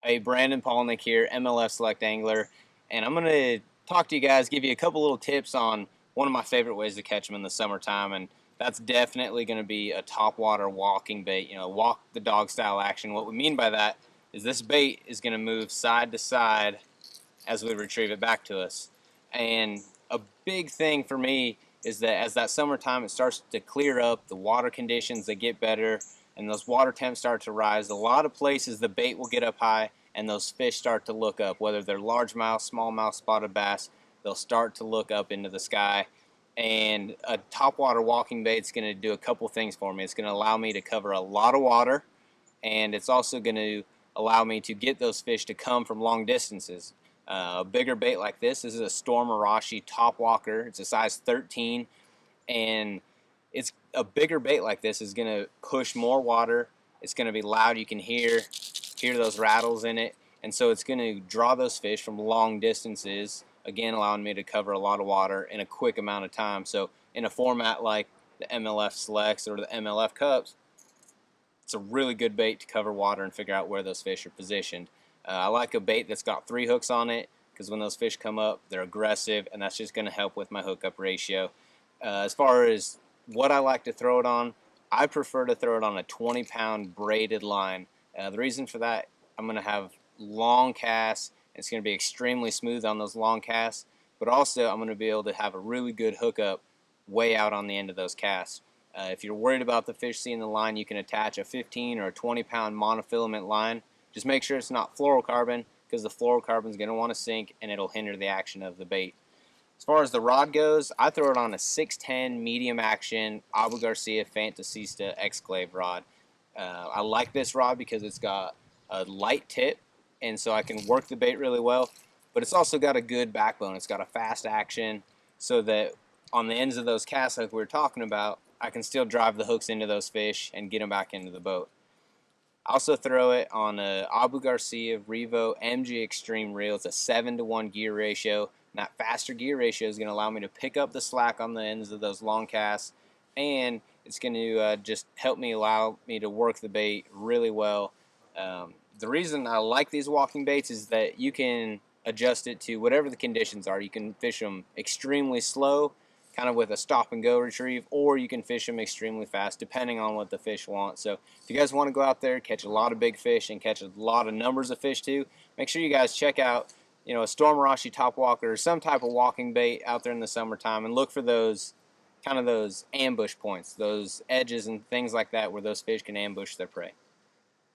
Hey, Brandon Palaniuk here, MLF Select Angler, and I'm going to talk to you guys, give you a couple little tips on one of my favorite ways to catch them in the summertime, and that's definitely going to be a topwater walking bait, walk the dog style action. What we mean by that is this bait is going to move side to side as we retrieve it back to us. And a big thing for me is that as that summertime it starts to clear up, the water conditions they get better, and those water temps start to rise. A lot of places the bait will get up high, and those fish start to look up. Whether they're largemouth, smallmouth, spotted bass, they'll start to look up into the sky. And a topwater walking bait is going to do a couple things for me. It's going to allow me to cover a lot of water, and it's also going to allow me to get those fish to come from long distances. A bigger bait like this is a Storm Arashi Topwater. It's a size 13, and it's a bigger bait like this is going to push more water. It's going to be loud. You can hear those rattles in it, and so it's going to draw those fish from long distances, again allowing me to cover a lot of water in a quick amount of time. So in a format like the MLF Selects or the MLF Cups, it's a really good bait to cover water and figure out where those fish are positioned. I like a bait that's got 3 hooks on it, because when those fish come up, they're aggressive, and that's just going to help with my hookup ratio. As far as what I like to throw it on, I prefer to throw it on a 20-pound braided line. The reason for that, I'm going to have long casts. It's going to be extremely smooth on those long casts, but also I'm going to be able to have a really good hookup way out on the end of those casts. If you're worried about the fish seeing the line, you can attach a 15 or a 20-pound monofilament line. Just make sure it's not fluorocarbon, because the fluorocarbon is going to want to sink and it'll hinder the action of the bait. As far as the rod goes, I throw it on a 610 medium action Abu Garcia Fantasista Exclave rod. I like this rod because it's got a light tip, and so I can work the bait really well, but it's also got a good backbone. It's got a fast action, so that on the ends of those casts like we were talking about, I can still drive the hooks into those fish and get them back into the boat. I also throw it on a Abu Garcia Revo MG Extreme reel. It's a 7-to-1 gear ratio. And that faster gear ratio is going to allow me to pick up the slack on the ends of those long casts, and it's going to just allow me to work the bait really well. The reason I like these walking baits is that you can adjust it to whatever the conditions are. You can fish them extremely slow, kind of with a stop and go retrieve, or you can fish them extremely fast depending on what the fish want. So if you guys want to go out there, catch a lot of big fish and catch a lot of numbers of fish too, make sure you guys check out a Storm Arashi Topwater or some type of walking bait out there in the summertime, and look for those those ambush points, those edges and things like that where those fish can ambush their prey.